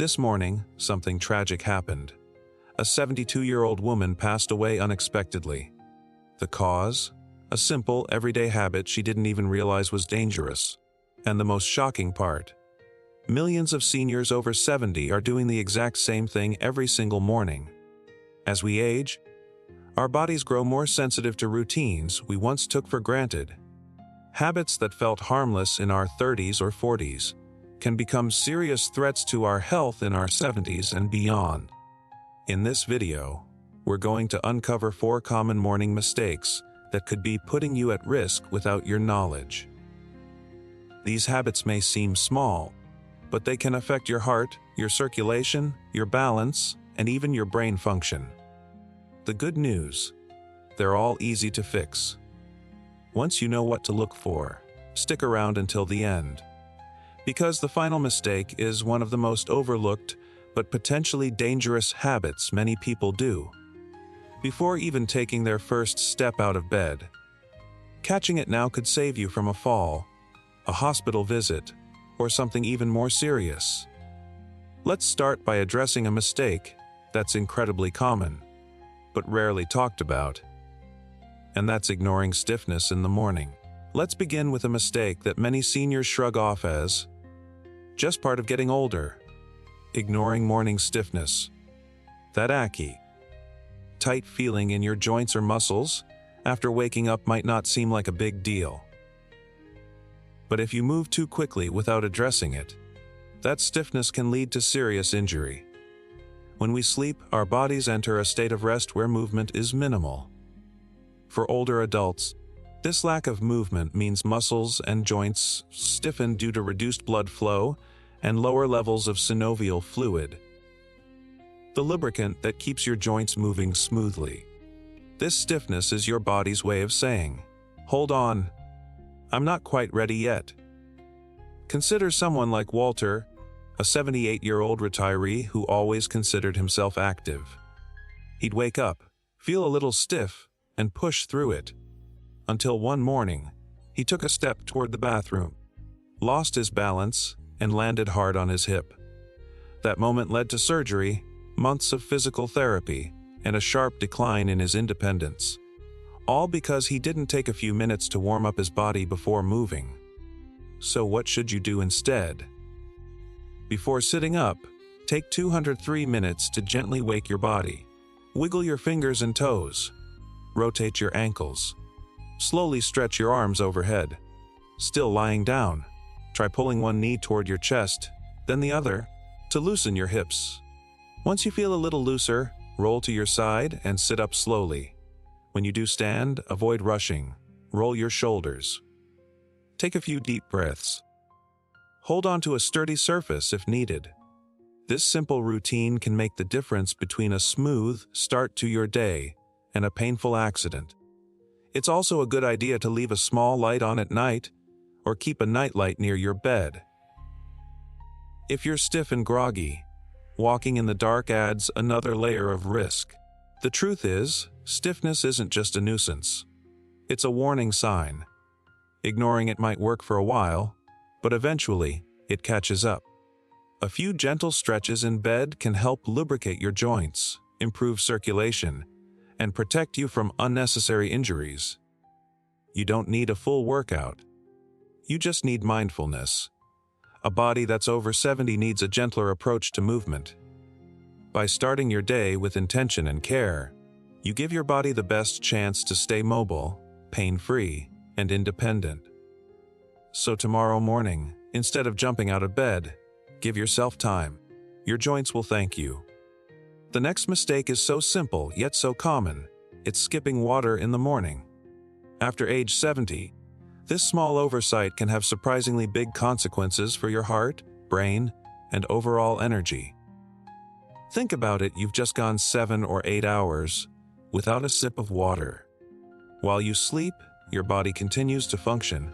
This morning, something tragic happened. A 72-year-old woman passed away unexpectedly. The cause? A simple, everyday habit she didn't even realize was dangerous. And the most shocking part: millions of seniors over 70 are doing the exact same thing every single morning. As we age, our bodies grow more sensitive to routines we once took for granted. Habits that felt harmless in our 30s or 40s can become serious threats to our health in our 70s and beyond. In this video, we're going to uncover 4 common morning mistakes that could be putting you at risk without your knowledge. These habits may seem small, but they can affect your heart, your circulation, your balance, and even your brain function. The good news: they're all easy to fix. Once you know what to look for, stick around until the end. Because the final mistake is one of the most overlooked but potentially dangerous habits many people do. Before even taking their first step out of bed, catching it now could save you from a fall, a hospital visit, or something even more serious. Let's start by addressing a mistake that's incredibly common, but rarely talked about. And that's ignoring stiffness in the morning. Let's begin with a mistake that many seniors shrug off as just part of getting older: ignoring morning stiffness. That achy, tight feeling in your joints or muscles after waking up might not seem like a big deal. But if you move too quickly without addressing it, that stiffness can lead to serious injury. When we sleep, our bodies enter a state of rest where movement is minimal. For older adults, this lack of movement means muscles and joints stiffen due to reduced blood flow and lower levels of synovial fluid, the lubricant that keeps your joints moving smoothly. This stiffness is your body's way of saying, "Hold on, I'm not quite ready yet." Consider someone like Walter, a 78-year-old retiree who always considered himself active. He'd wake up, feel a little stiff, and push through it. Until one morning, he took a step toward the bathroom, lost his balance, and landed hard on his hip. That moment led to surgery, months of physical therapy, and a sharp decline in his independence. All because he didn't take a few minutes to warm up his body before moving. So what should you do instead? Before sitting up, take 203 minutes to gently wake your body. Wiggle your fingers and toes. Rotate your ankles. Slowly stretch your arms overhead. Still lying down, try pulling one knee toward your chest, then the other, to loosen your hips. Once you feel a little looser, roll to your side and sit up slowly. When you do stand, avoid rushing. Roll your shoulders. Take a few deep breaths. Hold on to a sturdy surface if needed. This simple routine can make the difference between a smooth start to your day and a painful accident. It's also a good idea to leave a small light on at night or keep a nightlight near your bed. If you're stiff and groggy, walking in the dark adds another layer of risk. The truth is, stiffness isn't just a nuisance. It's a warning sign. Ignoring it might work for a while, but eventually, it catches up. A few gentle stretches in bed can help lubricate your joints, improve circulation, and protect you from unnecessary injuries. You don't need a full workout. You just need mindfulness. A body that's over 70 needs a gentler approach to movement. By starting your day with intention and care, you give your body the best chance to stay mobile, pain-free, and independent. So tomorrow morning, instead of jumping out of bed, give yourself time. Your joints will thank you. The next mistake is so simple yet so common. It's skipping water in the morning. After age 70, this small oversight can have surprisingly big consequences for your heart, brain, and overall energy. Think about it: you've just gone 7 or 8 hours without a sip of water. While you sleep, your body continues to function.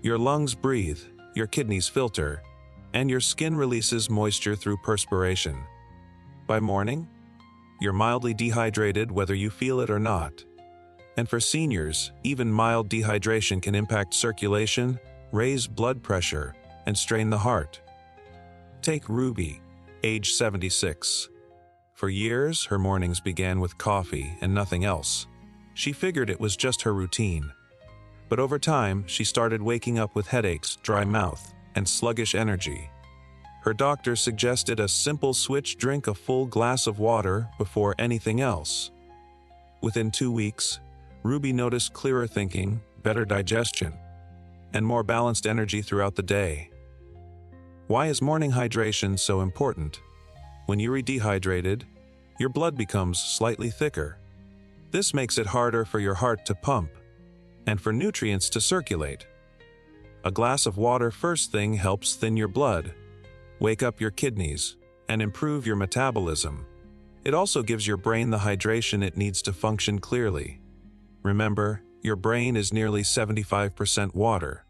Your lungs breathe, your kidneys filter, and your skin releases moisture through perspiration. By morning, you're mildly dehydrated whether you feel it or not. And for seniors, even mild dehydration can impact circulation, raise blood pressure, and strain the heart. Take Ruby, age 76. For years, her mornings began with coffee and nothing else. She figured it was just her routine. But over time, she started waking up with headaches, dry mouth, and sluggish energy. Her doctor suggested a simple switch: drink a full glass of water before anything else. Within 2 weeks, Ruby noticed clearer thinking, better digestion, and more balanced energy throughout the day. Why is morning hydration so important? When you're dehydrated, your blood becomes slightly thicker. This makes it harder for your heart to pump and for nutrients to circulate. A glass of water first thing helps thin your blood, wake up your kidneys, and improve your metabolism. It also gives your brain the hydration it needs to function clearly. Remember, your brain is nearly 75% water.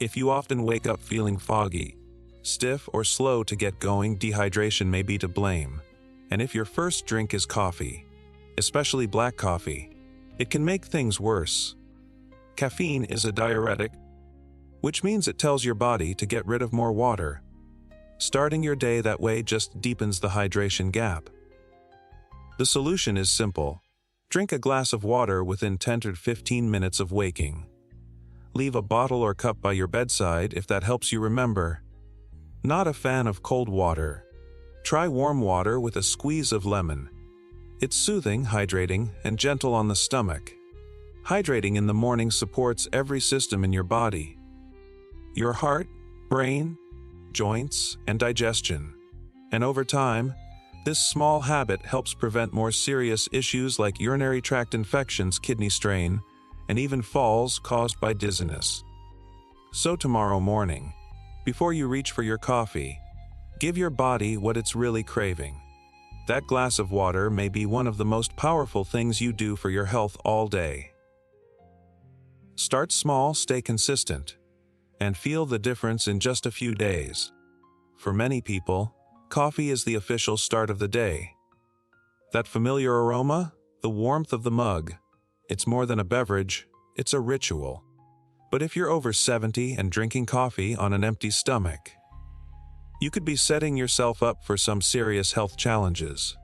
If you often wake up feeling foggy, stiff, or slow to get going, dehydration may be to blame. And if your first drink is coffee, especially black coffee, it can make things worse. Caffeine is a diuretic, which means it tells your body to get rid of more water. Starting your day that way just deepens the hydration gap. The solution is simple. Drink a glass of water within 10 to 15 minutes of waking. Leave a bottle or cup by your bedside if that helps you remember. Not a fan of cold water? Try warm water with a squeeze of lemon. It's soothing, hydrating, and gentle on the stomach. Hydrating in the morning supports every system in your body: your heart, brain, joints, and digestion. And over time, this small habit helps prevent more serious issues like urinary tract infections, kidney strain, and even falls caused by dizziness. So tomorrow morning, before you reach for your coffee, give your body what it's really craving. That glass of water may be one of the most powerful things you do for your health all day. Start small, stay consistent, and feel the difference in just a few days. For many people, coffee is the official start of the day. That familiar aroma, the warmth of the mug, it's more than a beverage, it's a ritual. But if you're over 70 and drinking coffee on an empty stomach, you could be setting yourself up for some serious health challenges.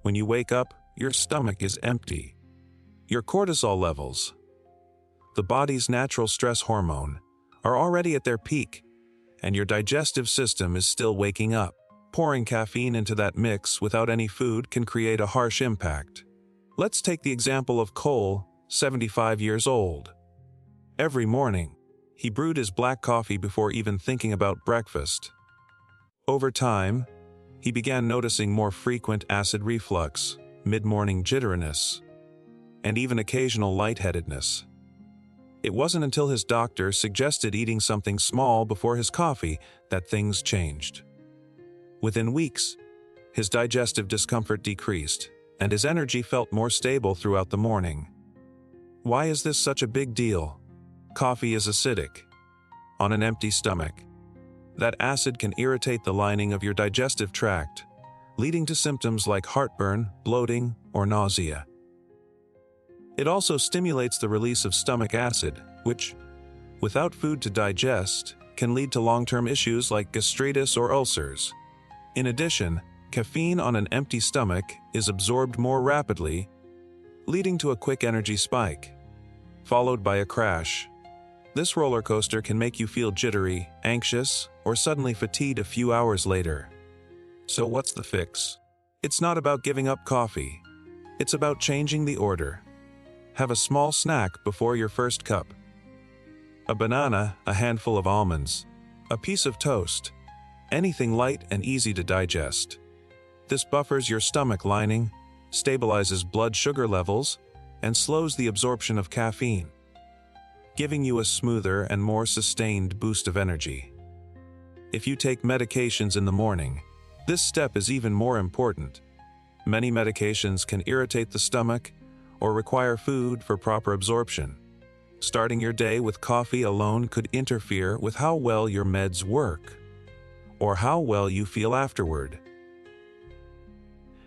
When you wake up, your stomach is empty. Your cortisol levels, the body's natural stress hormone, are already at their peak, and your digestive system is still waking up. Pouring caffeine into that mix without any food can create a harsh impact. Let's take the example of Cole, 75 years old. Every morning, he brewed his black coffee before even thinking about breakfast. Over time, he began noticing more frequent acid reflux, mid-morning jitteriness, and even occasional lightheadedness. It wasn't until his doctor suggested eating something small before his coffee that things changed. Within weeks, his digestive discomfort decreased, and his energy felt more stable throughout the morning. Why is this such a big deal? Coffee is acidic. On an empty stomach, that acid can irritate the lining of your digestive tract, leading to symptoms like heartburn, bloating, or nausea. It also stimulates the release of stomach acid, which, without food to digest, can lead to long-term issues like gastritis or ulcers. In addition, caffeine on an empty stomach is absorbed more rapidly, leading to a quick energy spike, followed by a crash. This roller coaster can make you feel jittery, anxious, or suddenly fatigued a few hours later. So what's the fix? It's not about giving up coffee. It's about changing the order. Have a small snack before your first cup. A banana, a handful of almonds, a piece of toast, anything light and easy to digest. This buffers your stomach lining, stabilizes blood sugar levels, and slows the absorption of caffeine, giving you a smoother and more sustained boost of energy. If you take medications in the morning, this step is even more important. Many medications can irritate the stomach or require food for proper absorption. Starting your day with coffee alone could interfere with how well your meds work, or how well you feel afterward.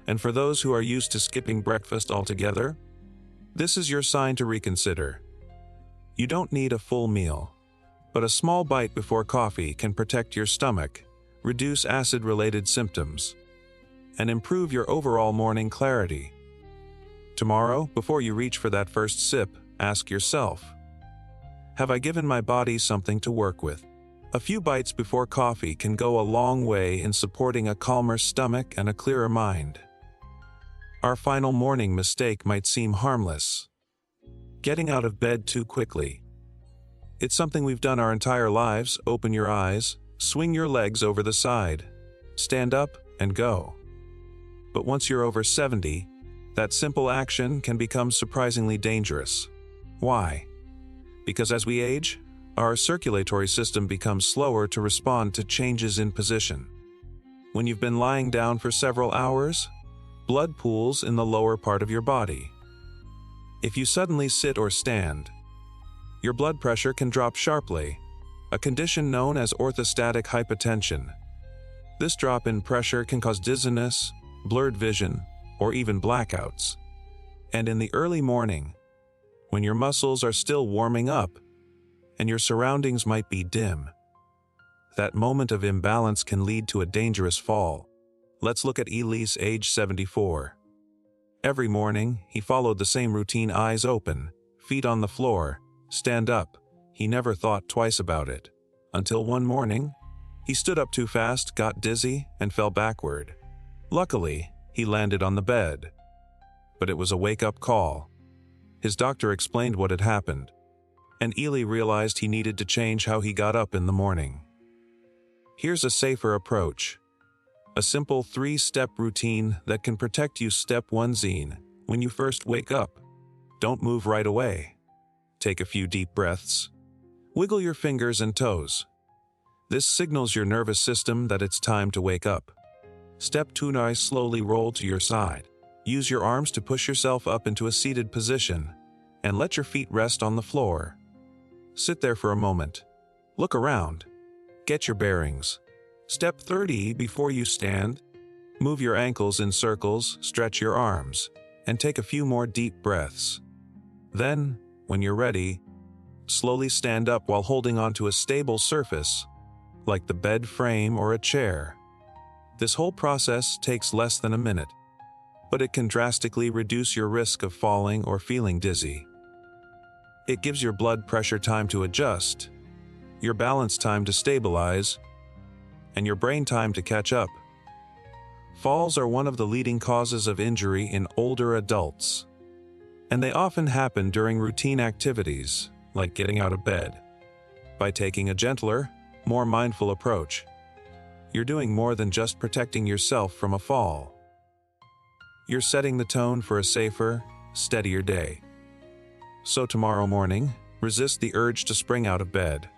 And for those who are used to skipping breakfast altogether, this is your sign to reconsider. You don't need a full meal, but a small bite before coffee can protect your stomach, reduce acid-related symptoms, and improve your overall morning clarity. Tomorrow, before you reach for that first sip, ask yourself, have I given my body something to work with? A few bites before coffee can go a long way in supporting a calmer stomach and a clearer mind. Our final morning mistake might seem harmless: getting out of bed too quickly. It's something we've done our entire lives. Open your eyes, swing your legs over the side, stand up, and go. But once you're over 70, that simple action can become surprisingly dangerous. Why? Because as we age, our circulatory system becomes slower to respond to changes in position. When you've been lying down for several hours, blood pools in the lower part of your body. If you suddenly sit or stand, your blood pressure can drop sharply, a condition known as orthostatic hypotension. This drop in pressure can cause dizziness, blurred vision, or even blackouts. And in the early morning, when your muscles are still warming up and your surroundings might be dim, that moment of imbalance can lead to a dangerous fall. Let's look at Elise, age 74. Every morning, he followed the same routine: eyes open, feet on the floor, stand up. He never thought twice about it. Until one morning, he stood up too fast, got dizzy, and fell backward. Luckily, he landed on the bed. But it was a wake-up call. His doctor explained what had happened, and Ely realized he needed to change how he got up in the morning. Here's a safer approach. A simple 3-step routine that can protect you. Step 1: when you first wake up, don't move right away. Take a few deep breaths. Wiggle your fingers and toes. This signals your nervous system that it's time to wake up. Step 2: slowly roll to your side. Use your arms to push yourself up into a seated position and let your feet rest on the floor. Sit there for a moment. Look around. Get your bearings. Step 3: before you stand, move your ankles in circles, stretch your arms, and take a few more deep breaths. Then, when you're ready, slowly stand up while holding onto a stable surface, like the bed frame or a chair. This whole process takes less than a minute, but it can drastically reduce your risk of falling or feeling dizzy. It gives your blood pressure time to adjust, your balance time to stabilize, and your brain time to catch up. Falls are one of the leading causes of injury in older adults, and they often happen during routine activities, like getting out of bed. By taking a gentler, more mindful approach, you're doing more than just protecting yourself from a fall. You're setting the tone for a safer, steadier day. So tomorrow morning, resist the urge to spring out of bed.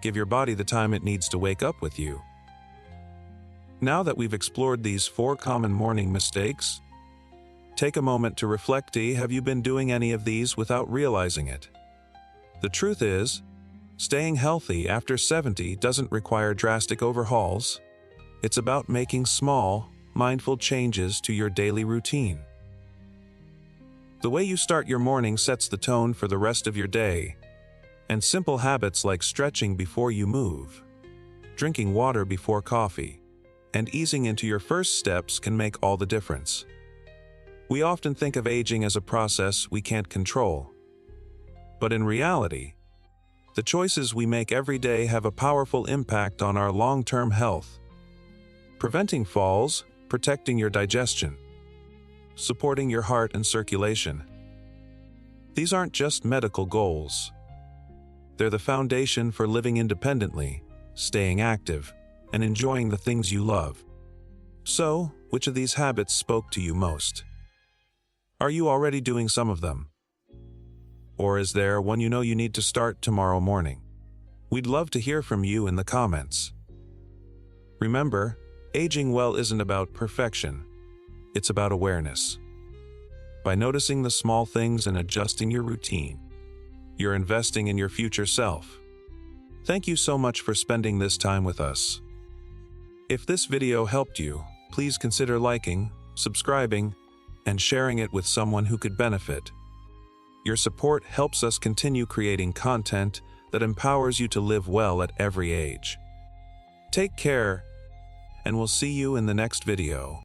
Give your body the time it needs to wake up with you. Now that we've explored these 4 common morning mistakes, take a moment to reflect. Have you been doing any of these without realizing it? The truth is, staying healthy after 70 doesn't require drastic overhauls. It's about making small, mindful changes to your daily routine. The way you start your morning sets the tone for the rest of your day, and simple habits like stretching before you move, drinking water before coffee, and easing into your first steps can make all the difference. We often think of aging as a process we can't control, but in reality, the choices we make every day have a powerful impact on our long-term health. Preventing falls, protecting your digestion, supporting your heart and circulation. These aren't just medical goals. They're the foundation for living independently, staying active, and enjoying the things you love. So, which of these habits spoke to you most? Are you already doing some of them? Or is there one you know you need to start tomorrow morning? We'd love to hear from you in the comments. Remember, aging well isn't about perfection. It's about awareness. By noticing the small things and adjusting your routine, you're investing in your future self. Thank you so much for spending this time with us. If this video helped you, please consider liking, subscribing, and sharing it with someone who could benefit. Your support helps us continue creating content that empowers you to live well at every age. Take care, and we'll see you in the next video.